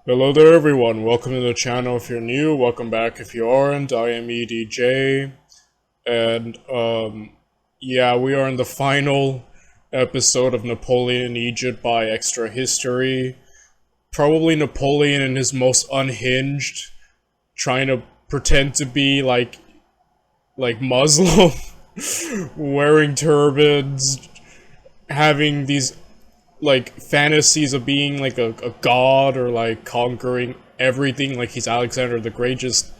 Hello there everyone, welcome to the channel if you're new, welcome back if you aren't. I am EDJ, and yeah, we are in the final episode of Napoleon in Egypt by Extra History. Probably Napoleon in his most unhinged, trying to pretend to be like Muslim, wearing turbans, having these like fantasies of being like a god or like conquering everything like he's Alexander the Great. Just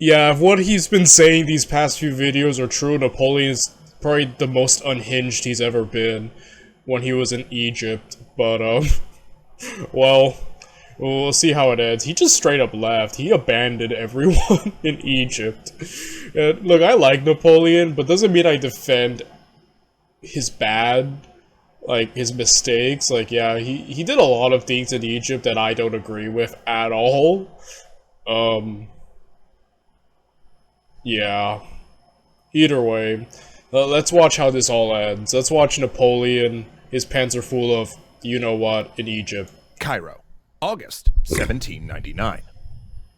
yeah, if what he's been saying these past few videos are true, Napoleon's probably the most unhinged he's ever been when he was in Egypt. But well, we'll see how it ends. He just straight up left. He abandoned everyone in Egypt. Look, I like Napoleon, but doesn't mean I defend his his mistakes. Like, yeah, he did a lot of things in Egypt that I don't agree with at all. Yeah. Either way, let's watch how this all ends. Let's watch Napoleon. His pants are full of you-know-what in Egypt. Cairo, August 1799.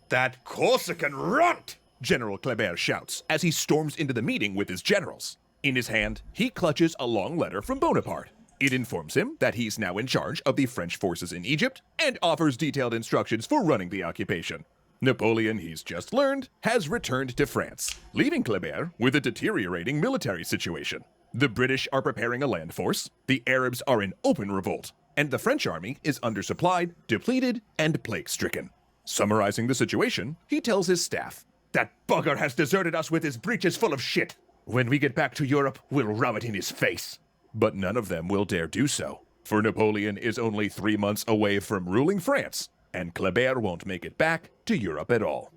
That Corsican runt! General Kleber shouts as he storms into the meeting with his generals. In his hand, he clutches a long letter from Bonaparte. It informs him that he's now in charge of the French forces in Egypt and offers detailed instructions for running the occupation. Napoleon, he's just learned, has returned to France, leaving Kleber with a deteriorating military situation. The British are preparing a land force, the Arabs are in open revolt, and the French army is undersupplied, depleted, and plague-stricken. Summarizing the situation, he tells his staff, "That bugger has deserted us with his breeches full of shit. When we get back to Europe, we'll rub it in his face." But none of them will dare do so, for Napoleon is only 3 months away from ruling France, and Kleber won't make it back to Europe at all.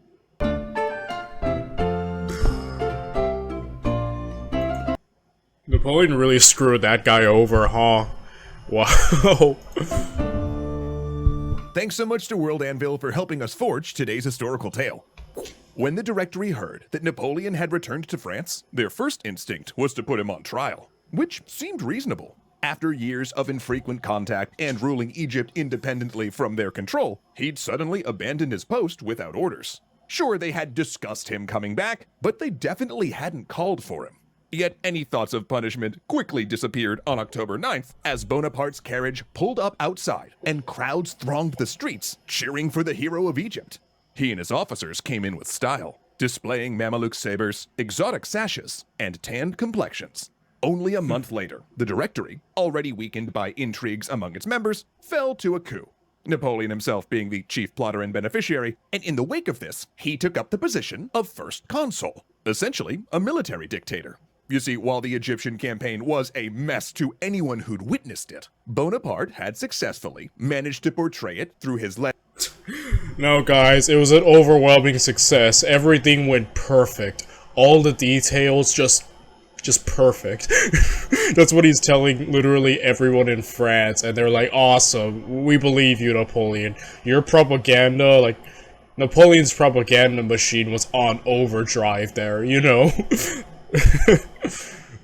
Napoleon really screwed that guy over, huh? Wow. Thanks so much to World Anvil for helping us forge today's historical tale. When the Directory heard that Napoleon had returned to France, their first instinct was to put him on trial, which seemed reasonable. After years of infrequent contact and ruling Egypt independently from their control, he'd suddenly abandoned his post without orders. Sure, they had discussed him coming back, but they definitely hadn't called for him. Yet any thoughts of punishment quickly disappeared on October 9th as Bonaparte's carriage pulled up outside and crowds thronged the streets, cheering for the hero of Egypt. He and his officers came in with style, displaying Mameluke sabers, exotic sashes, and tanned complexions. Only a month later, the Directory, already weakened by intrigues among its members, fell to a coup. Napoleon himself being the chief plotter and beneficiary, and in the wake of this, he took up the position of first consul, essentially a military dictator. You see, while the Egyptian campaign was a mess to anyone who'd witnessed it, Bonaparte had successfully managed to portray it through his No, guys, it was an overwhelming success. Everything went perfect. All the details just perfect. That's what he's telling literally everyone in France, and they're like, awesome, we believe you, Napoleon. Your propaganda, like, Napoleon's propaganda machine was on overdrive there, you know?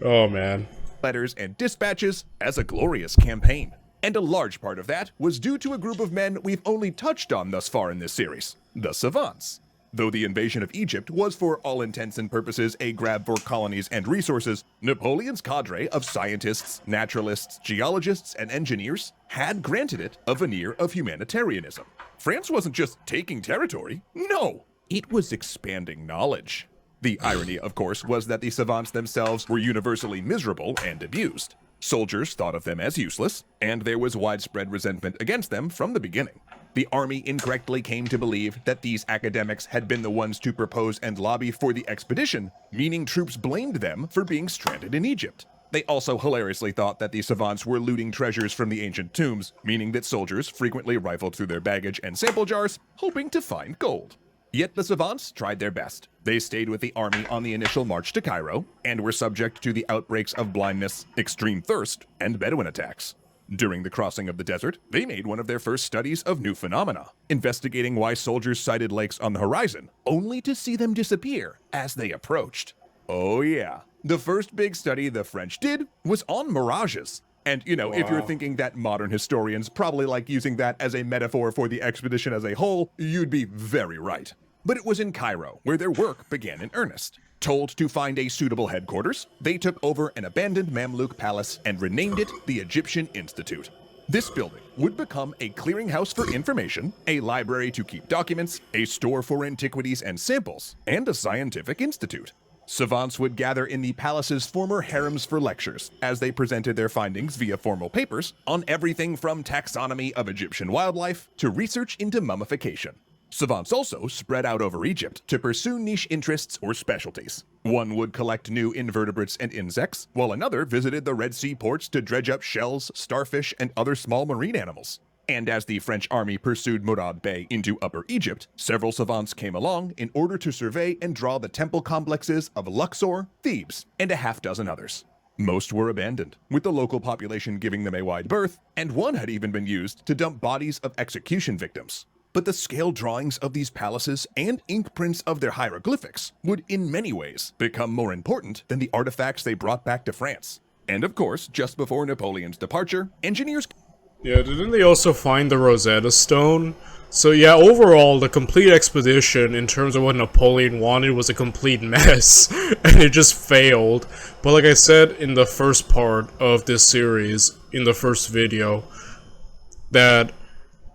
Oh, man. letters and dispatches as a glorious campaign. And a large part of that was due to a group of men we've only touched on thus far in this series, the savants. Though the invasion of Egypt was for all intents and purposes a grab for colonies and resources, Napoleon's cadre of scientists, naturalists, geologists, and engineers had granted it a veneer of humanitarianism. France wasn't just taking territory, no, it was expanding knowledge. The irony, of course, was that the savants themselves were universally miserable and abused. Soldiers thought of them as useless, and there was widespread resentment against them from the beginning. The army incorrectly came to believe that these academics had been the ones to propose and lobby for the expedition, meaning troops blamed them for being stranded in Egypt. They also hilariously thought that the savants were looting treasures from the ancient tombs, meaning that soldiers frequently rifled through their baggage and sample jars, hoping to find gold. Yet the savants tried their best. They stayed with the army on the initial march to Cairo, and were subject to the outbreaks of blindness, extreme thirst, and Bedouin attacks. During the crossing of the desert, they made one of their first studies of new phenomena, investigating why soldiers sighted lakes on the horizon, only to see them disappear as they approached. Oh yeah, the first big study the French did was on mirages. And, you know, if you're Wow. thinking that modern historians probably like using that as a metaphor for the expedition as a whole, you'd be very right. But it was in Cairo where their work began in earnest. Told to find a suitable headquarters, they took over an abandoned Mamluk palace and renamed it the Egyptian Institute. This building would become a clearinghouse for information, a library to keep documents, a store for antiquities and samples, and a scientific institute. Savants would gather in the palace's former harems for lectures, as they presented their findings via formal papers on everything from taxonomy of Egyptian wildlife to research into mummification. Savants also spread out over Egypt to pursue niche interests or specialties. One would collect new invertebrates and insects, while another visited the Red Sea ports to dredge up shells, starfish, and other small marine animals. And as the French army pursued Murad Bey into Upper Egypt, several savants came along in order to survey and draw the temple complexes of Luxor, Thebes, and a half-dozen others. Most were abandoned, with the local population giving them a wide berth, and one had even been used to dump bodies of execution victims. But the scale drawings of these palaces and ink prints of their hieroglyphics would in many ways become more important than the artifacts they brought back to France. And of course, just before Napoleon's departure, engineers... Yeah, didn't they also find the Rosetta Stone? So yeah, overall, the complete expedition, in terms of what Napoleon wanted, was a complete mess, and it just failed. But like I said in the first part of this series, in the first video, that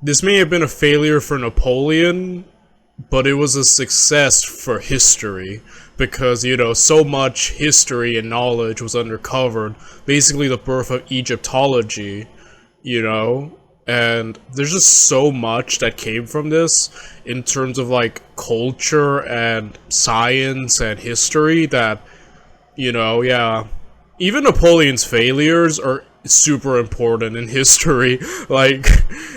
this may have been a failure for Napoleon, but it was a success for history, because, you know, so much history and knowledge was uncovered, basically the birth of Egyptology, you know, and there's just so much that came from this in terms of, like, culture and science and history that, you know, yeah, even Napoleon's failures are super important in history. Like,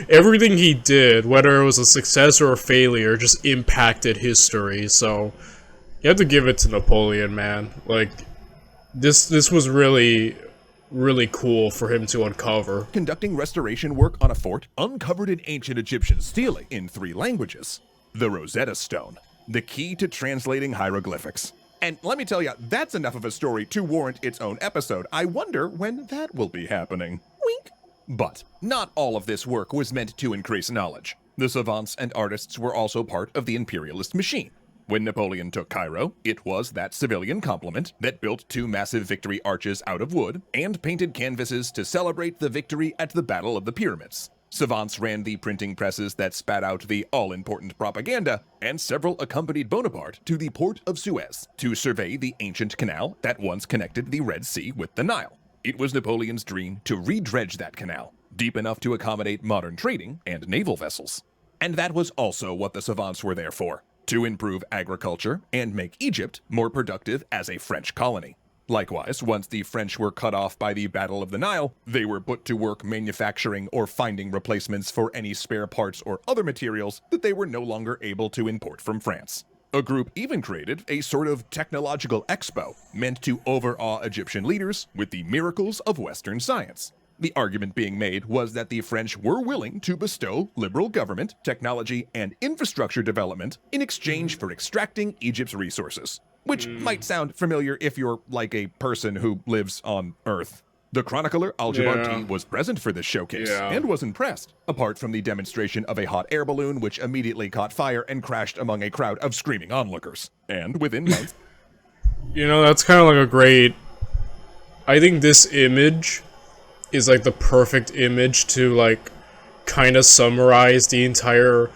everything he did, whether it was a success or a failure, just impacted history, so you have to give it to Napoleon, man. Like, this was really cool for him to uncover. conducting restoration work on a fort uncovered in ancient Egyptian stele in 3 languages. The Rosetta Stone, the key to translating hieroglyphics. And let me tell you, that's enough of a story to warrant its own episode. I wonder when that will be happening. Wink. But not all of this work was meant to increase knowledge. The savants and artists were also part of the imperialist machine. When Napoleon took Cairo, it was that civilian complement that built 2 massive victory arches out of wood and painted canvases to celebrate the victory at the Battle of the Pyramids. Savants ran the printing presses that spat out the all-important propaganda, and several accompanied Bonaparte to the port of Suez to survey the ancient canal that once connected the Red Sea with the Nile. It was Napoleon's dream to redredge that canal, deep enough to accommodate modern trading and naval vessels. And that was also what the savants were there for, to improve agriculture and make Egypt more productive as a French colony. Likewise, once the French were cut off by the Battle of the Nile, they were put to work manufacturing or finding replacements for any spare parts or other materials that they were no longer able to import from France. A group even created a sort of technological expo meant to overawe Egyptian leaders with the miracles of Western science. The argument being made was that the French were willing to bestow liberal government, technology, and infrastructure development in exchange for extracting Egypt's resources. Which might sound familiar if you're like a person who lives on Earth. The chronicler Al-Jabarti was present for this showcase and was impressed, apart from the demonstration of a hot air balloon which immediately caught fire and crashed among a crowd of screaming onlookers. And within months... You know, that's kind of like a great... I think this image is like the perfect image to, like, kind of summarize the entire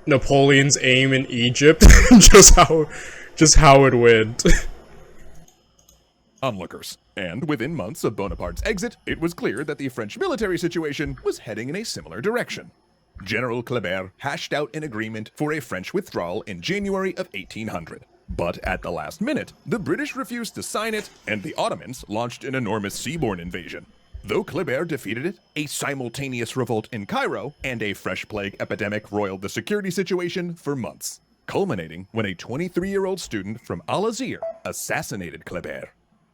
Napoleon's aim in Egypt. just how it went. onlookers. And within months of Bonaparte's exit, it was clear that the French military situation was heading in a similar direction. General Kleber hashed out an agreement for a French withdrawal in January of 1800. But at the last minute, the British refused to sign it, and the Ottomans launched an enormous seaborne invasion. Though Kleber defeated it, a simultaneous revolt in Cairo and a fresh plague epidemic roiled the security situation for months, culminating when a 23-year-old student from Al-Azhar assassinated Kleber.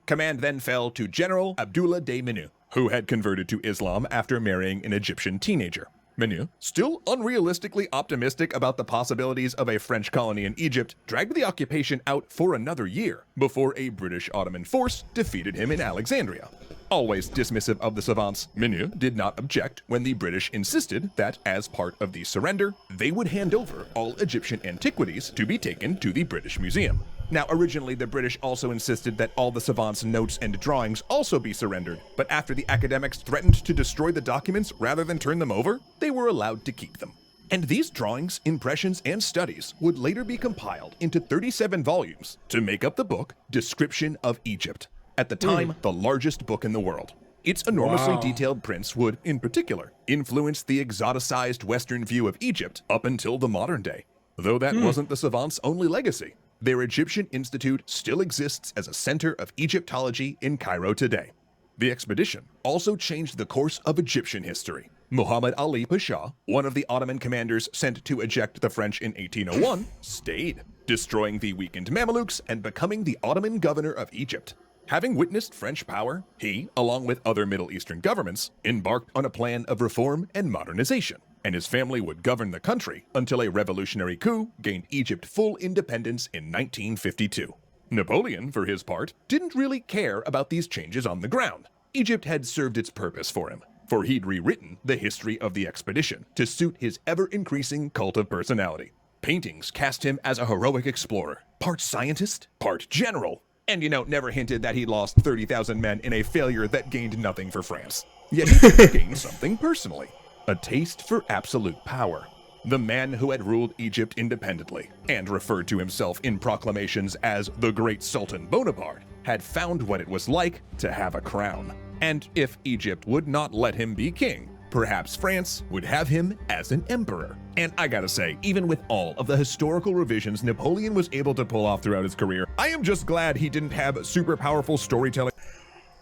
Command then fell to General Abdullah de Menou, who had converted to Islam after marrying an Egyptian teenager. Menou, still unrealistically optimistic about the possibilities of a French colony in Egypt, dragged the occupation out for another year before a British Ottoman force defeated him in Alexandria. Always dismissive of the savants, Menu did not object when the British insisted that, as part of the surrender, they would hand over all Egyptian antiquities to be taken to the British Museum. Now, originally, the British also insisted that all the savants' notes and drawings also be surrendered, but after the academics threatened to destroy the documents rather than turn them over, they were allowed to keep them. And these drawings, impressions, and studies would later be compiled into 37 volumes to make up the book Description of Egypt, at the time the largest book in the world. Its enormously detailed prints would, in particular, influence the exoticized Western view of Egypt up until the modern day. Though that wasn't the savants' only legacy, their Egyptian Institute still exists as a center of Egyptology in Cairo today. The expedition also changed the course of Egyptian history. Muhammad Ali Pasha, one of the Ottoman commanders sent to eject the French in 1801, stayed, destroying the weakened Mamelukes and becoming the Ottoman governor of Egypt. Having witnessed French power, he, along with other Middle Eastern governments, embarked on a plan of reform and modernization, and his family would govern the country until a revolutionary coup gained Egypt full independence in 1952. Napoleon, for his part, didn't really care about these changes on the ground. Egypt had served its purpose for him, for he'd rewritten the history of the expedition to suit his ever-increasing cult of personality. Paintings cast him as a heroic explorer, part scientist, part general, and, never hinted that he lost 30,000 men in a failure that gained nothing for France. Yet he did gain something personally, a taste for absolute power. The man who had ruled Egypt independently, and referred to himself in proclamations as the Great Sultan Bonaparte, had found what it was like to have a crown. And if Egypt would not let him be king, perhaps France would have him as an emperor. And I gotta say, even with all of the historical revisions Napoleon was able to pull off throughout his career, I am just glad he didn't have super powerful storytelling.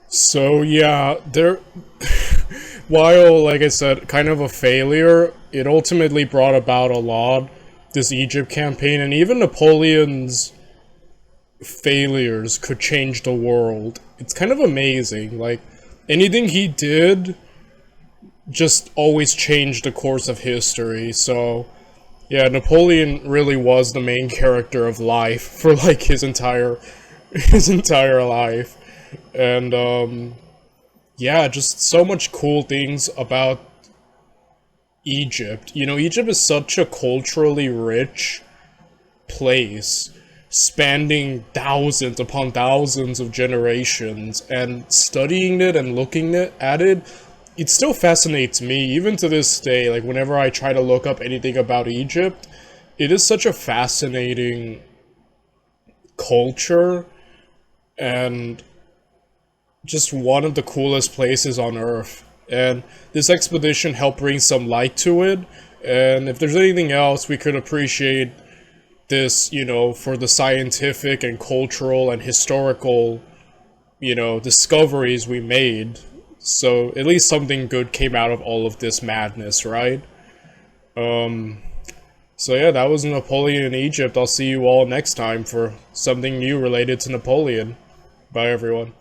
So yeah, while, like I said, kind of a failure, it ultimately brought about a lot, this Egypt campaign, and even Napoleon's failures could change the world. It's kind of amazing, like, anything he did just always changed the course of history. So yeah, Napoleon really was the main character of life for like his entire life. And yeah, just so much cool things about Egypt. Egypt is such a culturally rich place, spanning thousands upon thousands of generations, and studying it and looking at it, it still fascinates me, even to this day. Like, whenever I try to look up anything about Egypt, it is such a fascinating culture, and just one of the coolest places on Earth. And this expedition helped bring some light to it, and if there's anything else, we could appreciate this, for the scientific and cultural and historical, discoveries we made. So at least something good came out of all of this madness, right? So yeah, that was Napoleon in Egypt. I'll see you all next time for something new related to Napoleon. Bye, everyone.